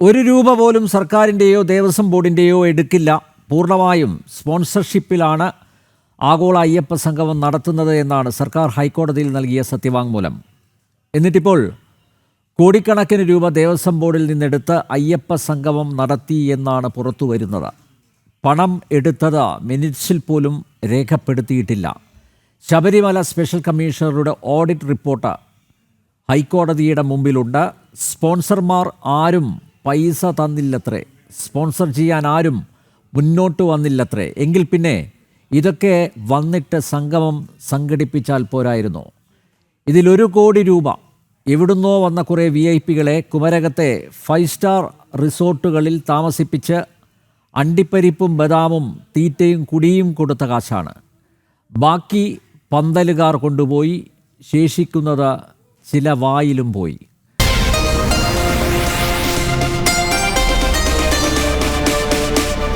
ഒരു രൂപ പോലും സർക്കാരിൻ്റെയോ ദേവസ്വം ബോർഡിൻ്റെയോ എടുക്കില്ല. പൂർണ്ണമായും സ്പോൺസർഷിപ്പിലാണ് ആഗോള അയ്യപ്പ സംഗമം നടത്തുന്നത് എന്നാണ് സർക്കാർ ഹൈക്കോടതിയിൽ നൽകിയ സത്യവാങ്മൂലം. എന്നിട്ടിപ്പോൾ കോടിക്കണക്കിന് രൂപ ദേവസ്വം ബോർഡിൽ നിന്നെടുത്ത് അയ്യപ്പ സംഗമം നടത്തി എന്നാണ് പുറത്തു വരുന്നത്. പണം എടുത്തത് മിനിറ്റ്സിൽ പോലും രേഖപ്പെടുത്തിയിട്ടില്ല. ശബരിമല സ്പെഷ്യൽ കമ്മീഷണറുടെ ഓഡിറ്റ് റിപ്പോർട്ട് ഹൈക്കോടതിയുടെ മുമ്പിലുണ്ട്. സ്പോൺസർമാർ ആരും പൈസ തന്നില്ലത്രേ, സ്പോൺസർ ചെയ്യാൻ ആരും മുന്നോട്ട് വന്നില്ലത്രേ. എങ്കിൽ പിന്നെ ഇതൊക്കെ വന്നിട്ട് സംഗമം സംഘടിപ്പിച്ചാൽ പോരായിരുന്നു? ഇതിൽ1 കോടി രൂപ എവിടുന്നോ വന്ന കുറേ VIP-കളെ കുമരകത്തെ 5 സ്റ്റാർ റിസോർട്ടുകളിൽ താമസിപ്പിച്ച് അണ്ടിപ്പരിപ്പും ബദാമും തീറ്റയും കുടിയും കൊടുത്ത കാശാണ്. ബാക്കി പന്തലുകാർ കൊണ്ടുപോയി, ശേഷിക്കുന്നത് ചില വായിലും പോയി.